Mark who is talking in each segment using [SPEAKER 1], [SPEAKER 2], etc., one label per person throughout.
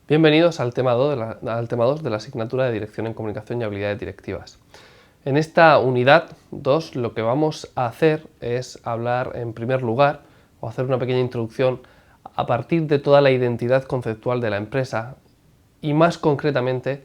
[SPEAKER 1] Bienvenidos al tema 2 de la asignatura de Dirección en Comunicación y Habilidades Directivas. En esta unidad 2 lo que vamos a hacer es hablar en primer lugar o hacer una pequeña introducción a partir de toda la identidad conceptual de la empresa y más concretamente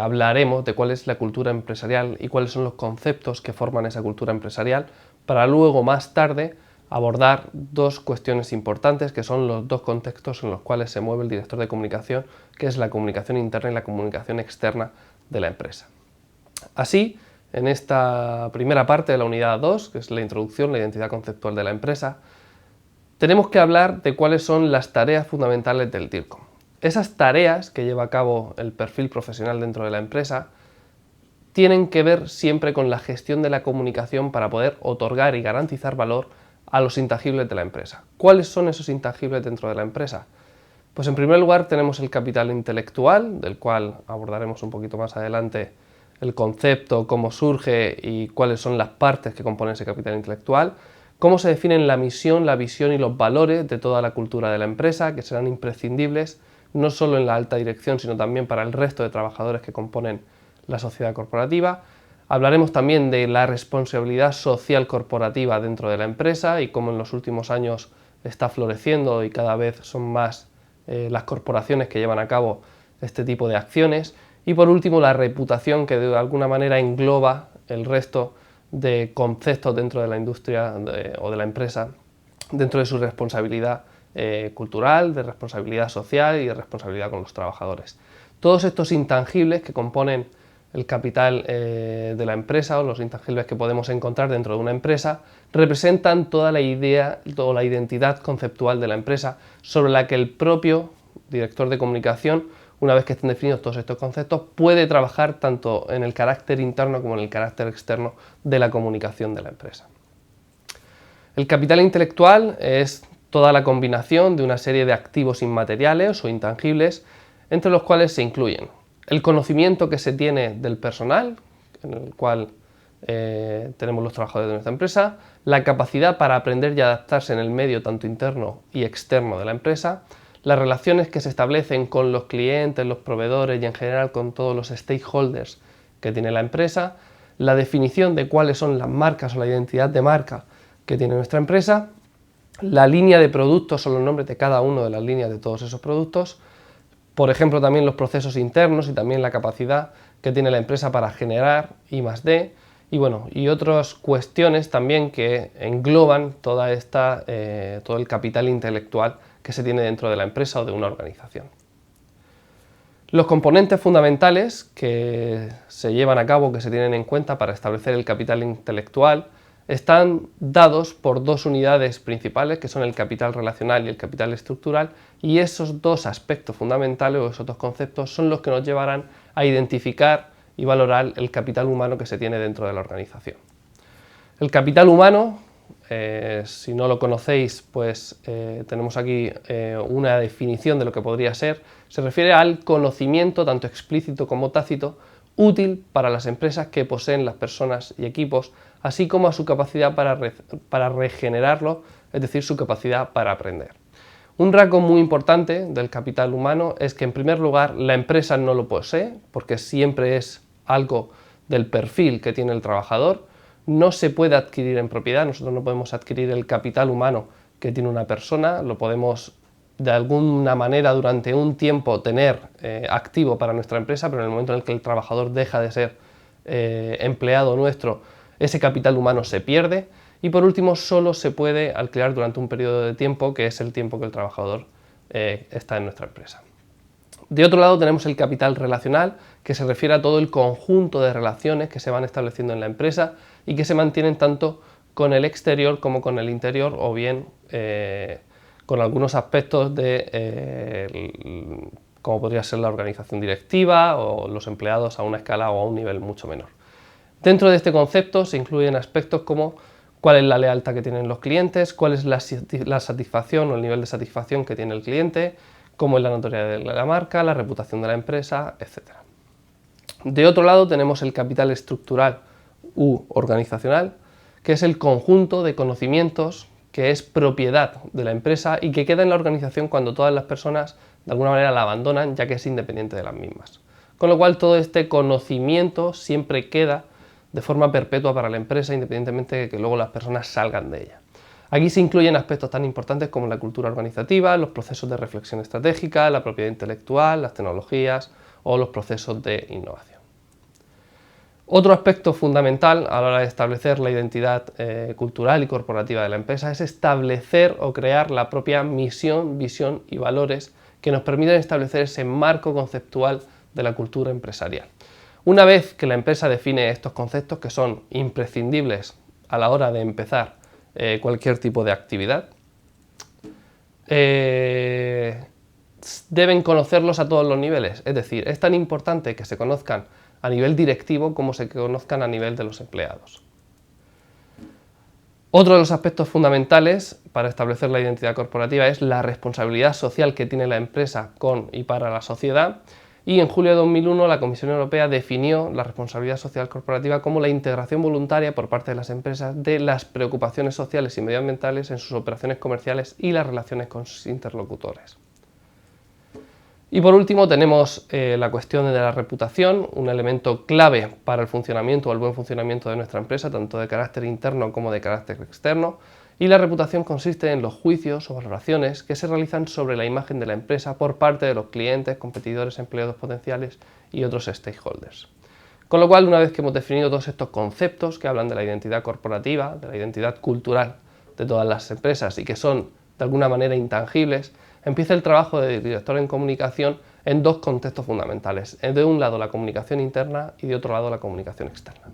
[SPEAKER 1] hablaremos de cuál es la cultura empresarial y cuáles son los conceptos que forman esa cultura empresarial para luego más tarde abordar dos cuestiones importantes que son los dos contextos en los cuales se mueve el director de comunicación, que es la comunicación interna y la comunicación externa de la empresa. Así, en esta primera parte de la unidad 2, que es la introducción, la identidad conceptual de la empresa, tenemos que hablar de cuáles son las tareas fundamentales del DIRCOM. Esas tareas que lleva a cabo el perfil profesional dentro de la empresa tienen que ver siempre con la gestión de la comunicación para poder otorgar y garantizar valor a los intangibles de la empresa. ¿Cuáles son esos intangibles dentro de la empresa? Pues en primer lugar tenemos el capital intelectual, del cual abordaremos un poquito más adelante el concepto, cómo surge y cuáles son las partes que componen ese capital intelectual, cómo se definen la misión, la visión y los valores de toda la cultura de la empresa, que serán imprescindibles no solo en la alta dirección, sino también para el resto de trabajadores que componen la sociedad corporativa. Hablaremos también de la responsabilidad social corporativa dentro de la empresa y cómo en los últimos años está floreciendo y cada vez son más las corporaciones que llevan a cabo este tipo de acciones. Y por último, la reputación, que de alguna manera engloba el resto de conceptos dentro de la industria o de la empresa, dentro de su responsabilidad cultural, de responsabilidad social y de responsabilidad con los trabajadores. Todos estos intangibles que componen el capital de la empresa o los intangibles que podemos encontrar dentro de una empresa representan toda la idea o la identidad conceptual de la empresa sobre la que el propio director de comunicación, una vez que estén definidos todos estos conceptos, puede trabajar tanto en el carácter interno como en el carácter externo de la comunicación de la empresa. El capital intelectual es toda la combinación de una serie de activos inmateriales o intangibles, entre los cuales se incluyen el conocimiento que se tiene del personal, en el cual tenemos los trabajadores de nuestra empresa, la capacidad para aprender y adaptarse en el medio tanto interno y externo de la empresa, las relaciones que se establecen con los clientes, los proveedores y en general con todos los stakeholders que tiene la empresa, la definición de cuáles son las marcas o la identidad de marca que tiene nuestra empresa, la línea de productos o los nombres de cada una de las líneas de todos esos productos, por ejemplo también los procesos internos y también la capacidad que tiene la empresa para generar I+D y otras cuestiones también que engloban todo el capital intelectual que se tiene dentro de la empresa o de una organización. Los componentes fundamentales que se llevan a cabo, que se tienen en cuenta para establecer el capital intelectual, están dados por dos unidades principales, que son el capital relacional y el capital estructural, y esos dos aspectos fundamentales o esos dos conceptos son los que nos llevarán a identificar y valorar el capital humano que se tiene dentro de la organización. El capital humano, si no lo conocéis, pues tenemos aquí una definición de lo que podría ser. Se refiere al conocimiento, tanto explícito como tácito, útil para las empresas que poseen las personas y equipos, así como a su capacidad para regenerarlo, es decir, su capacidad para aprender. Un rasgo muy importante del capital humano es que, en primer lugar, la empresa no lo posee, porque siempre es algo del perfil que tiene el trabajador. No se puede adquirir en propiedad, nosotros no podemos adquirir el capital humano que tiene una persona, lo podemos de alguna manera durante un tiempo tener activo para nuestra empresa, pero en el momento en el que el trabajador deja de ser empleado nuestro, ese capital humano se pierde. Y por último, solo se puede alquilar durante un periodo de tiempo, que es el tiempo que el trabajador está en nuestra empresa. De otro lado tenemos el capital relacional, que se refiere a todo el conjunto de relaciones que se van estableciendo en la empresa y que se mantienen tanto con el exterior como con el interior, o bien con algunos aspectos como podría ser la organización directiva o los empleados a una escala o a un nivel mucho menor. Dentro de este concepto se incluyen aspectos como cuál es la lealtad que tienen los clientes, cuál es la satisfacción o el nivel de satisfacción que tiene el cliente, cómo es la notoriedad de la marca, la reputación de la empresa, etc. De otro lado tenemos el capital estructural u organizacional, que es el conjunto de conocimientos que es propiedad de la empresa y que queda en la organización cuando todas las personas de alguna manera la abandonan, ya que es independiente de las mismas. Con lo cual todo este conocimiento siempre queda de forma perpetua para la empresa, independientemente de que luego las personas salgan de ella. Aquí se incluyen aspectos tan importantes como la cultura organizativa, los procesos de reflexión estratégica, la propiedad intelectual, las tecnologías o los procesos de innovación. Otro aspecto fundamental a la hora de establecer la identidad cultural y corporativa de la empresa es establecer o crear la propia misión, visión y valores que nos permiten establecer ese marco conceptual de la cultura empresarial. Una vez que la empresa define estos conceptos, que son imprescindibles a la hora de empezar cualquier tipo de actividad, deben conocerlos a todos los niveles, es decir, es tan importante que se conozcan a nivel directivo como se conozcan a nivel de los empleados. Otro de los aspectos fundamentales para establecer la identidad corporativa es la responsabilidad social que tiene la empresa con y para la sociedad, y en julio de 2001 la Comisión Europea definió la responsabilidad social corporativa como la integración voluntaria por parte de las empresas de las preocupaciones sociales y medioambientales en sus operaciones comerciales y las relaciones con sus interlocutores. Y por último tenemos la cuestión de la reputación, un elemento clave para el funcionamiento o el buen funcionamiento de nuestra empresa, tanto de carácter interno como de carácter externo. Y la reputación consiste en los juicios o valoraciones que se realizan sobre la imagen de la empresa por parte de los clientes, competidores, empleados potenciales y otros stakeholders. Con lo cual, una vez que hemos definido todos estos conceptos que hablan de la identidad corporativa, de la identidad cultural de todas las empresas y que son de alguna manera intangibles, empieza el trabajo de director en comunicación en dos contextos fundamentales. De un lado la comunicación interna y de otro lado la comunicación externa.